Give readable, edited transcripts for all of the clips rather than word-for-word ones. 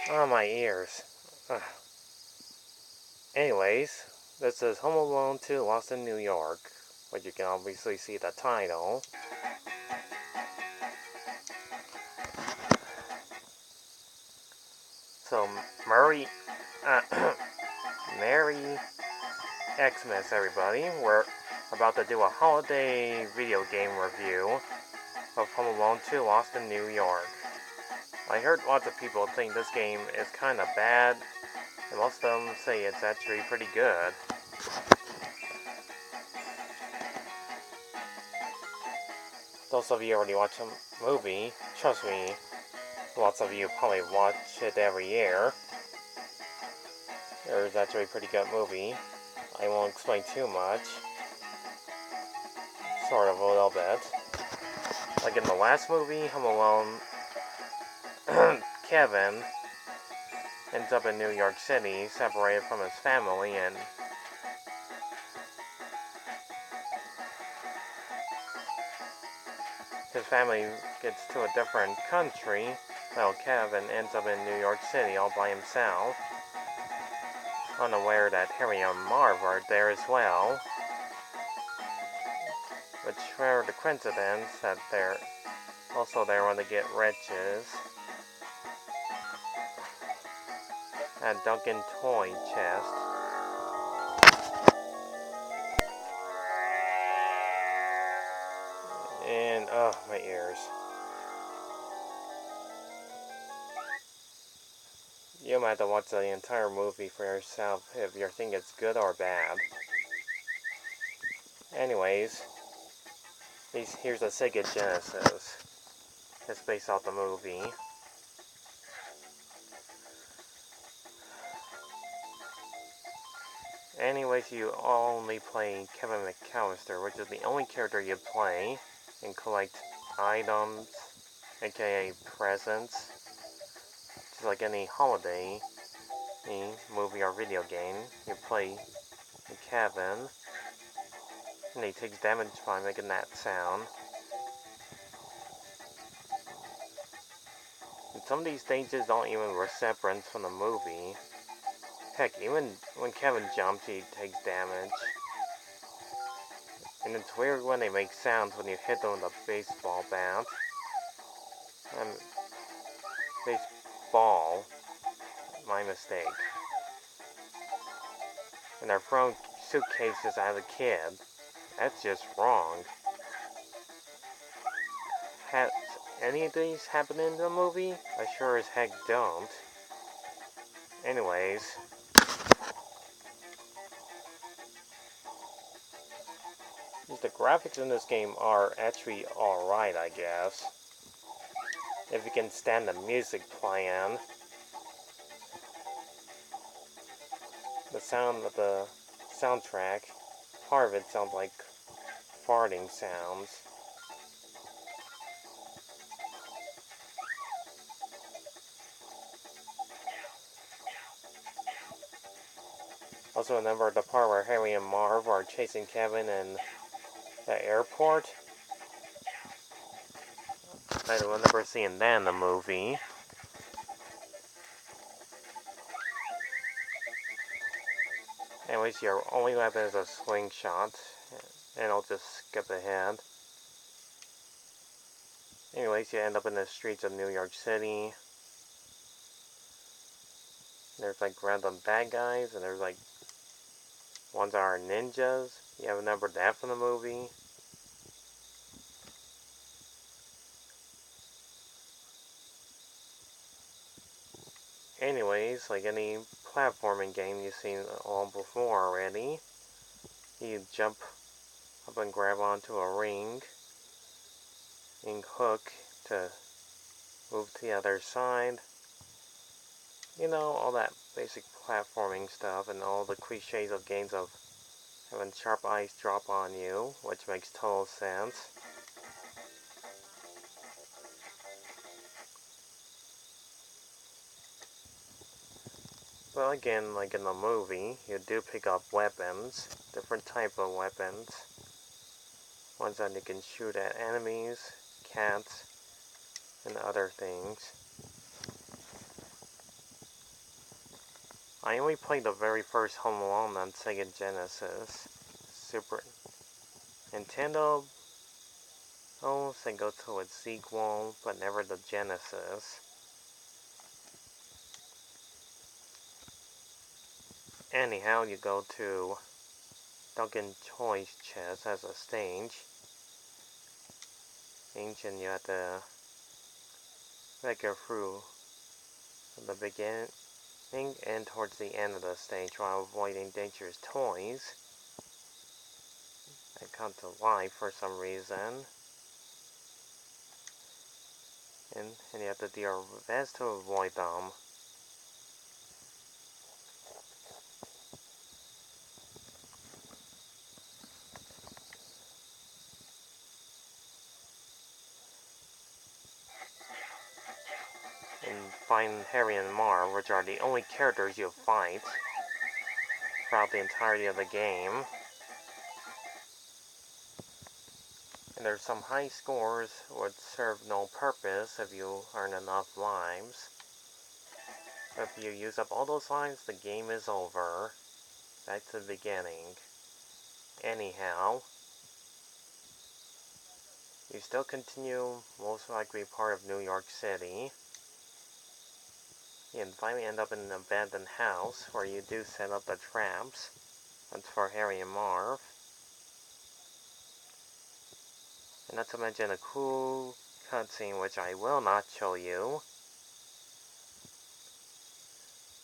Oh, my ears. Ugh. Anyways, this is Home Alone 2 Lost in New York, but you can obviously see the title. So, uh, Merry Xmas, everybody. We're about to do a holiday video game review of Home Alone 2 Lost in New York. I heard lots of people think this game is kinda bad, and most of them say it's actually pretty good. Those of you already watched the movie, trust me, lots of you probably watch it every year. It's actually a pretty good movie. I won't explain too much. Sort of a little bit. Like in the last movie, Home Alone, Kevin ends up in New York City, separated from his family, and his family gets to a different country, while Kevin ends up in New York City all by himself, unaware that Harry and Marv are there as well, which for the coincidence that they're also there when they get riches at Duncan Toy Chest. And, oh, my ears. You might have to watch the entire movie for yourself if you think it's good or bad. Anyways, here's the Sega Genesis. It's based off the movie. Anyways, you only play Kevin McAllister, which is the only character you play, and collect items, aka presents. Just like any holiday movie or video game, you play Kevin, and he takes damage by making that sound. And some of these stages don't even resemblance from the movie. Heck, even when Kevin jumps, he takes damage. And it's weird when they make sounds when you hit them with a baseball bat. Baseball. My mistake. And they're throwing suitcases at a kid. That's just wrong. Has any of these happened in the movie? I sure as heck don't. Anyways. The graphics in this game are actually alright, I guess. If you can stand the music playing. The sound of the soundtrack, part of it sounds like farting sounds. Also remember the part where Harry and Marv are chasing Kevin in the airport? I remember seeing that in the movie. Anyways, your only weapon is a slingshot, and I'll just skip ahead. Anyways, you end up in the streets of New York City. There's like random bad guys, and there's like ones that are ninjas. You have remembered that from the movie. Anyways, like any platforming game you've seen all before already, you jump up and grab onto a ring and hook to move to the other side. You know, all that basic platforming stuff and all the cliches of games of having sharp eyes drop on you, which makes total sense. Well, again, like in the movie, you do pick up weapons, different type of weapons. Ones that you can shoot at enemies, cats, and other things. I only played the very first Home Alone on Sega Genesis. Super Nintendo they go to its sequel, but never the Genesis. Anyhow, you go to Duncan Choice Chess as a stage. And you have to go through the beginning and towards the end of the stage while avoiding dangerous toys that come to life for some reason. And you have to do your best to avoid them. And find Harry and Marv, which are the only characters you fight throughout the entirety of the game. And there's some high scores would serve no purpose if you earn enough lives. If you use up all those lives, the game is over. Back to the beginning. Anyhow, you still continue, most likely part of New York City. You finally end up in an abandoned house where you do set up the traps. That's for Harry and Marv. And not to mention a cool cutscene which I will not show you.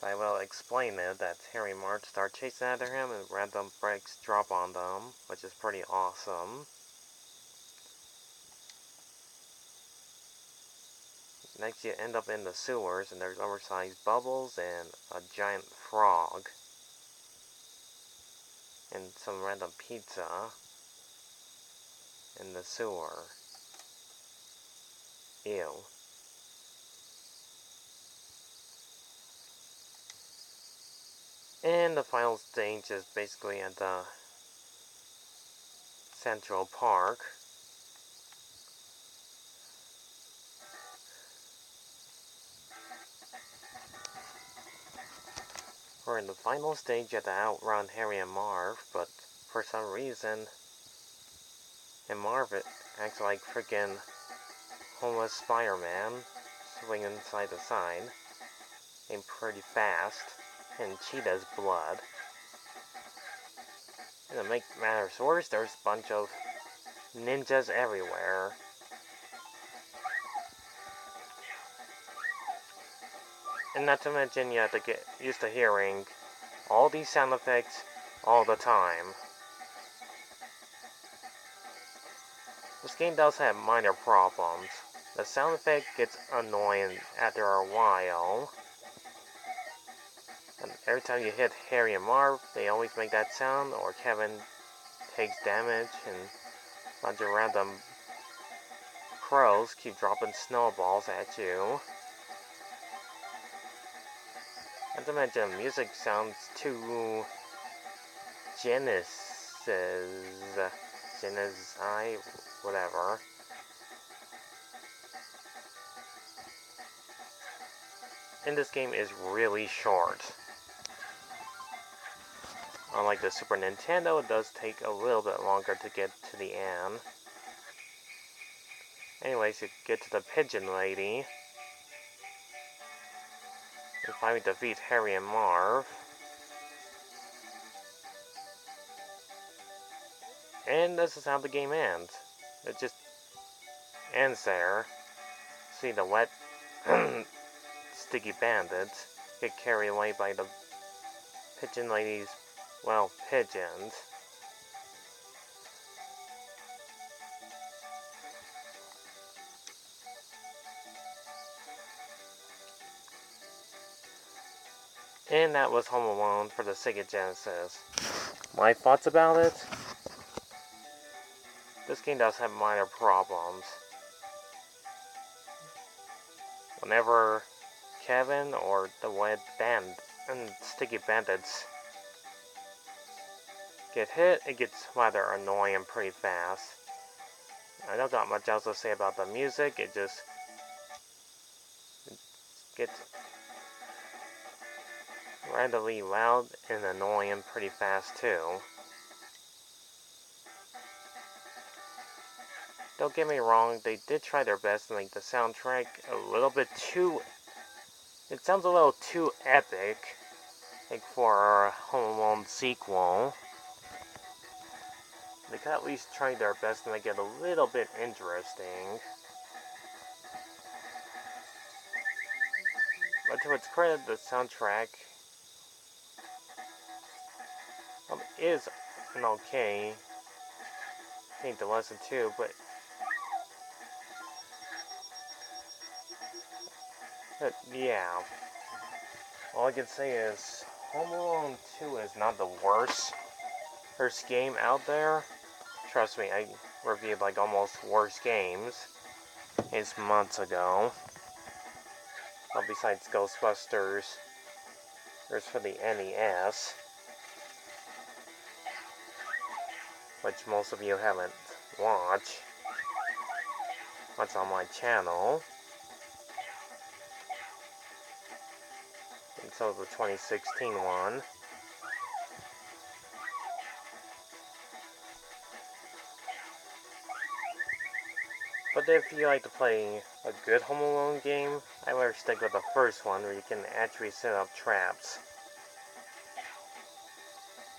But I will explain it that Harry and Marv start chasing after him and random bricks drop on them, which is pretty awesome. Next you end up in the sewers and there's oversized bubbles and a giant frog. And some random pizza in the sewer. Ew. And the final stage is basically at the Central Park. We're in the final stage at the outrun Harry and Marv, but for some reason, and Marv acts like freaking homeless Spider-Man, swinging side to side, and pretty fast, in Cheetah's blood. And to make matters worse, there's a bunch of ninjas everywhere. And not to mention, you have to get used to hearing all these sound effects all the time. This game does have minor problems. The sound effect gets annoying after a while. And every time you hit Harry and Marv, they always make that sound, or Kevin takes damage, and a bunch of random crows keep dropping snowballs at you. Not to mention, music sounds too whatever. And this game is really short. Unlike the Super Nintendo, it does take a little bit longer to get to the end. Anyways, you get to the Pigeon Lady. And finally defeat Harry and Marv. And this is how the game ends. It just ends there. See the wet, sticky bandits get carried away by the Pigeon Lady's, well, pigeons. And that was Home Alone for the Sega Genesis. My thoughts about it? This game does have minor problems. Whenever Kevin or the wet band and sticky bandits get hit, it gets rather annoying pretty fast. I don't got much else to say about the music, it just gets randomly loud and annoying pretty fast too. Don't get me wrong, they did try their best to make the soundtrack a little bit too... It sounds a little too epic, like for a Home Alone sequel. They could at least try their best to make it a little bit interesting. But to its credit, the soundtrack is an okay thing to listen to, but yeah. All I can say is Home Alone 2 is not the worst game out there. Trust me, I reviewed like almost worse games. It's months ago. Well, besides Ghostbusters, there's for the NES, which most of you haven't watched. What's on my channel. And so the 2016 one. But if you like to play a good Home Alone game, I would stick with the first one where you can actually set up traps.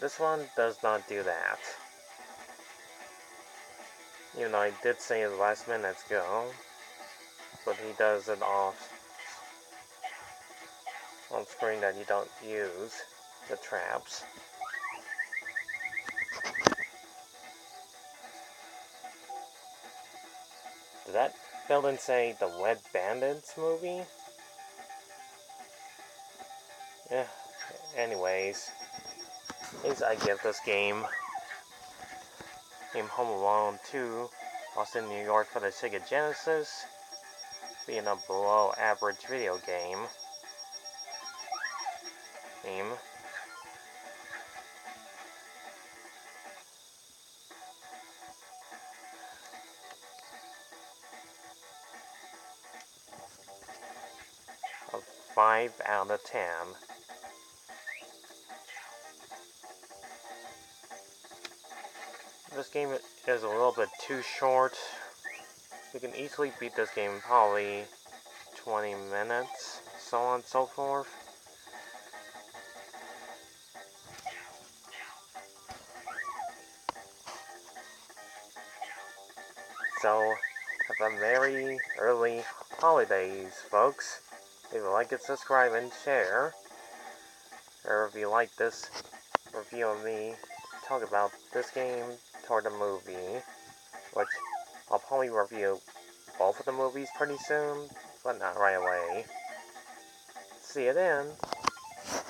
This one does not do that. Even though I did say it last minutes ago, but he does it on screen that you don't use the traps. Did that building say the Wet Bandits movie? Yeah, anyways, I give this game Home Alone 2, Austin, New York for the Sega Genesis, being a below average video game. Of 5 out of 10. This game is a little bit too short. You can easily beat this game in probably 20 minutes, so on and so forth. So, have a very early holidays, folks. If you like it, subscribe and share. Or if you like this review of me talk about this game toward the movie, which I'll probably review both of the movies pretty soon, but not right away. See you then.